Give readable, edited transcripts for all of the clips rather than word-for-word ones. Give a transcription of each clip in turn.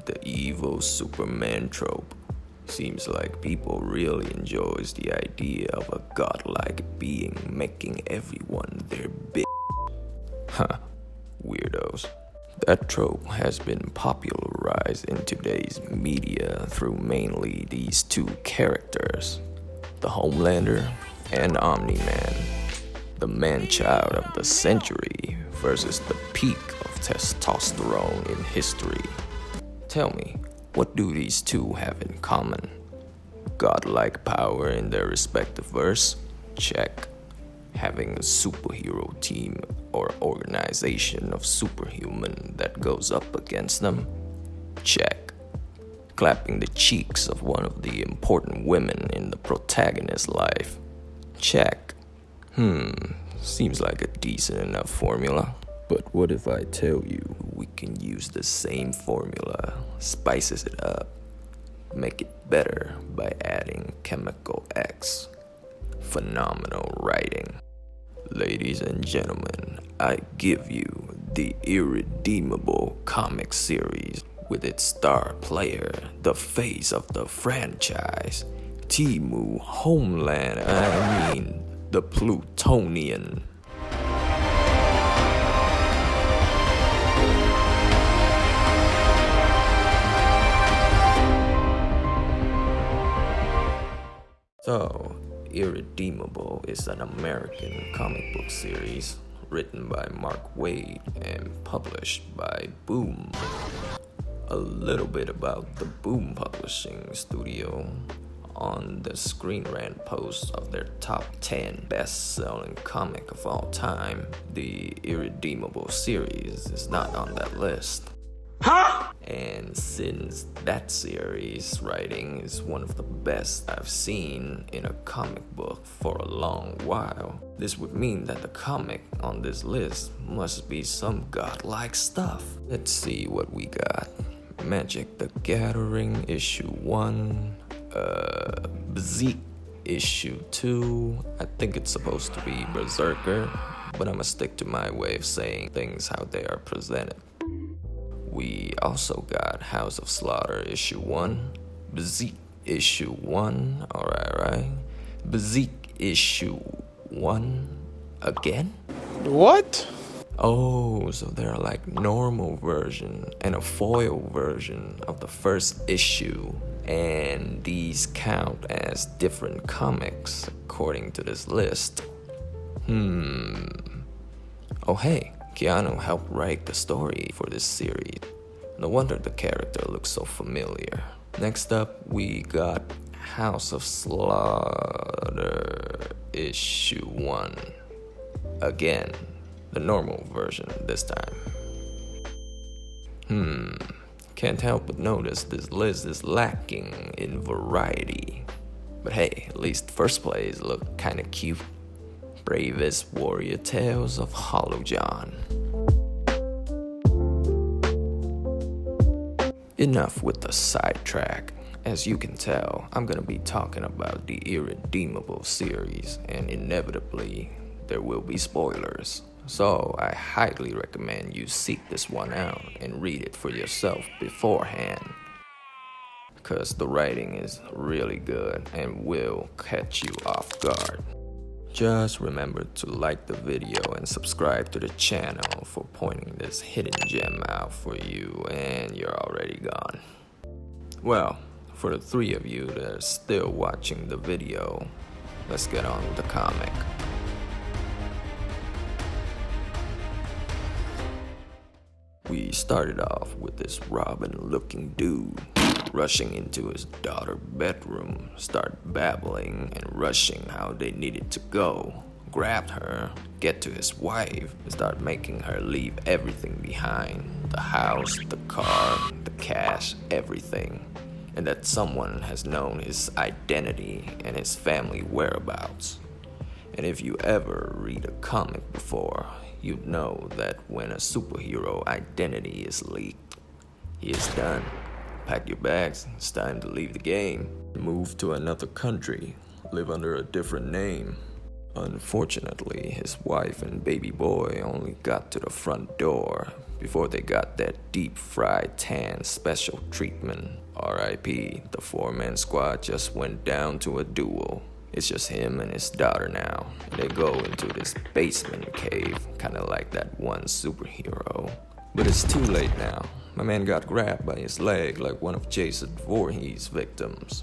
The evil Superman trope. Seems like people really enjoys the idea of a godlike being making everyone their bitch. Huh, weirdos. That trope has been popularized in today's media through mainly these two characters, the Homelander and Omni-Man, the man-child of the century versus the peak of testosterone in history. Tell me, what do these two have in common? Godlike power in their respective verse? Check. Having a superhero team or organization of superhuman that goes up against them? Check. Clapping the cheeks of one of the important women in the protagonist's life? Check. Seems like a decent enough formula. But what if I tell you we can use the same formula, spices it up, make it better by adding chemical X? Phenomenal writing. Ladies and gentlemen, I give you the Irredeemable comic series with its star player, the face of the franchise, Timu Homelander, the Plutonian. So, Irredeemable is an American comic book series written by Mark Waid and published by Boom. A little bit about the Boom Publishing Studio. On the Screen Rant post of their top 10 best-selling comic of all time, the Irredeemable series is not on that list. Huh? And since that series writing is one of the best I've seen in a comic book for a long while, this would mean that the comic on this list must be some godlike stuff. Let's see what we got. Magic the Gathering issue 1, Bzik issue 2. I think it's supposed to be Berserker, but I'ma stick to my way of saying things how they are presented. We also got House of Slaughter issue 1, Bzik issue 1, alright. Bzik issue 1 again? What? Oh, so they're like normal version and a foil version of the first issue, and these count as different comics according to this list. Oh hey, Keanu helped write the story for this series. No wonder the character looks so familiar. Next up, we got House of Slaughter issue 1. Again, the normal version this time. Can't help but notice this list is lacking in variety. But hey, at least first plays look kinda cute. Bravest Warrior Tales of Hollow John. Enough with the sidetrack. As you can tell, I'm gonna be talking about the Irredeemable series, and inevitably, there will be spoilers. So I highly recommend you seek this one out and read it for yourself beforehand, because the writing is really good and will catch you off guard. Just remember to like the video and subscribe to the channel for pointing this hidden gem out for you, and you're already gone. Well, for the 3 of you that are still watching the video, let's get on with the comic. We started off with this Robin-looking dude rushing into his daughter's bedroom, start babbling and rushing how they needed to go, grabbed her, get to his wife, and start making her leave everything behind, the house, the car, the cash, everything, and that someone has known his identity and his family whereabouts. And if you ever read a comic before, you'd know that when a superhero identity is leaked, he is done. Pack your bags, it's time to leave the game. Move to another country, live under a different name. Unfortunately, his wife and baby boy only got to the front door before they got that deep-fried tan special treatment. R.I.P. The four-man squad just went down to a duel. It's just him and his daughter now. And they go into this basement cave, kinda like that one superhero. But it's too late now. My man got grabbed by his leg like one of Jason Voorhees' victims.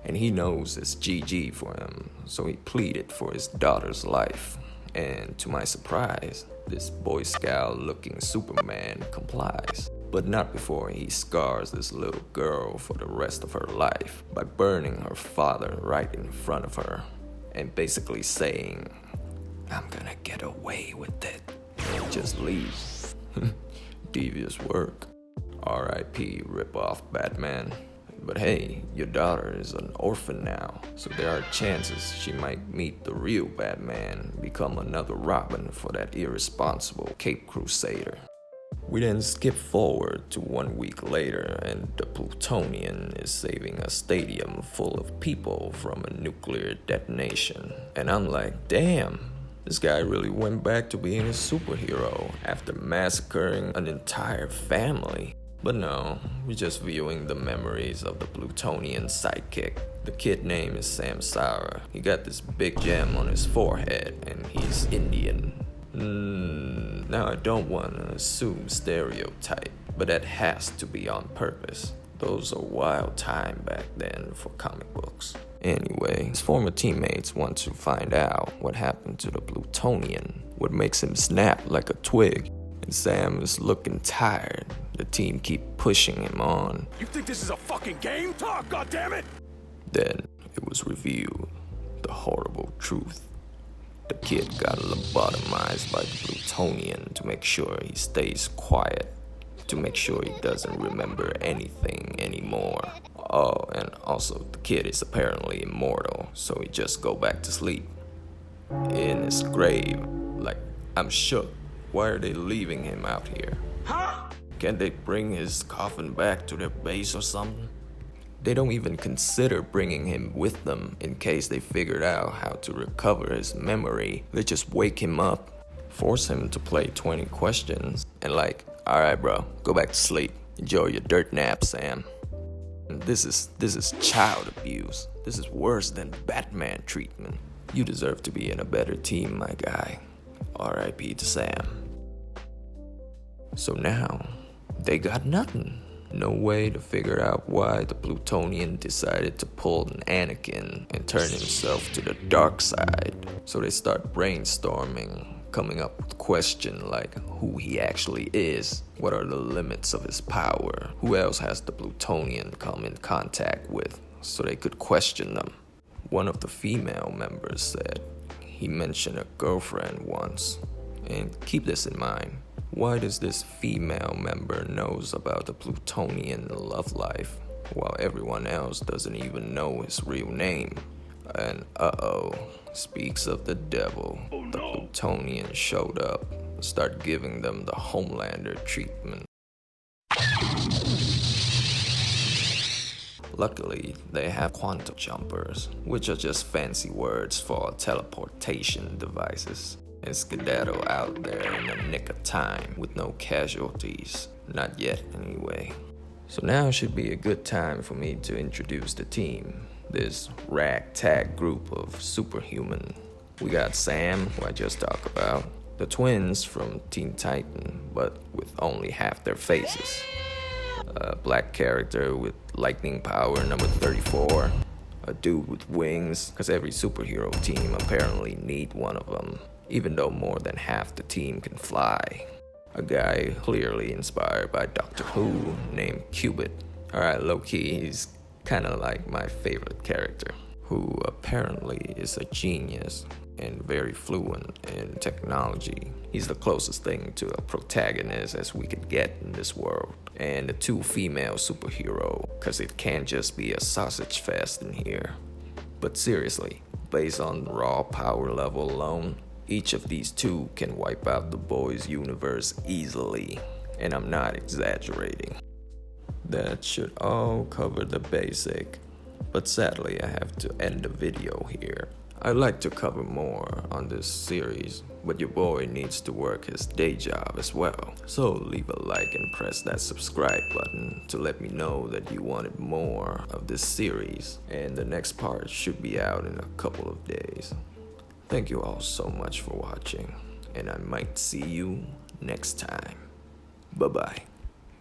And he knows it's GG for him, so he pleaded for his daughter's life. And to my surprise, this Boy Scout-looking Superman complies. But not before he scars this little girl for the rest of her life by burning her father right in front of her and basically saying, "I'm gonna get away with it," and just leaves. Devious work. R.I.P. rip-off Batman. But hey, your daughter is an orphan now, so there are chances she might meet the real Batman, become another Robin for that irresponsible Cape Crusader. We then skip forward to 1 week later, and the Plutonian is saving a stadium full of people from a nuclear detonation. And I'm like, damn, this guy really went back to being a superhero after massacring an entire family. But no, we're just viewing the memories of the Plutonian sidekick. The kid name is Sam Sara. He got this big gem on his forehead, and he's Indian. Now I don't want to assume stereotype, but that has to be on purpose. Those are wild time back then for comic books. Anyway, his former teammates want to find out what happened to the Plutonian, what makes him snap like a twig. And Sam is looking tired. The team keep pushing him on. You think this is a fucking game? Talk, goddammit! Then it was revealed, the horrible truth. The kid got lobotomized by the Plutonian to make sure he stays quiet, to make sure he doesn't remember anything anymore. Oh, and also the kid is apparently immortal, so he just go back to sleep. In his grave, like, I'm shook. Why are they leaving him out here? Huh? Can't they bring his coffin back to their base or something? They don't even consider bringing him with them in case they figured out how to recover his memory. They just wake him up, force him to play 20 questions, and like, alright bro, go back to sleep. Enjoy your dirt nap, Sam. And this is child abuse. This is worse than Batman treatment. You deserve to be in a better team, my guy. R.I.P. to Sam. So now, they got nothing. No way to figure out why the Plutonian decided to pull an Anakin and turn himself to the dark side. So they start brainstorming, coming up with questions like who he actually is, what are the limits of his power, who else has the Plutonian come in contact with, so they could question them. One of the female members said he mentioned a girlfriend once. And keep this in mind. Why does this female member knows about the Plutonian love life while everyone else doesn't even know his real name? And speaks of the devil, the Plutonian showed up, start giving them the Homelander treatment. Luckily, they have quantum jumpers, which are just fancy words for teleportation devices, and skedaddle out there in the nick of time with no casualties. Not yet, anyway. So now should be a good time for me to introduce the team. This ragtag group of superhuman. We got Sam, who I just talked about, the twins from Teen Titan, but with only half their faces. A black character with lightning power, number 34. A dude with wings, because every superhero team apparently need one of them, even though more than half the team can fly. A guy clearly inspired by Doctor Who named Cubit. Alright, low-key, he's kinda like my favorite character, who apparently is a genius and very fluent in technology. He's the closest thing to a protagonist as we could get in this world. And a two female superhero, cause it can't just be a sausage fest in here. But seriously, based on raw power level alone, each of these two can wipe out the boys' universe easily. And I'm not exaggerating. That should all cover the basic. But sadly, I have to end the video here. I'd like to cover more on this series, but your boy needs to work his day job as well. So leave a like and press that subscribe button to let me know that you wanted more of this series, and the next part should be out in a couple of days. Thank you all so much for watching, and I might see you next time. Bye bye.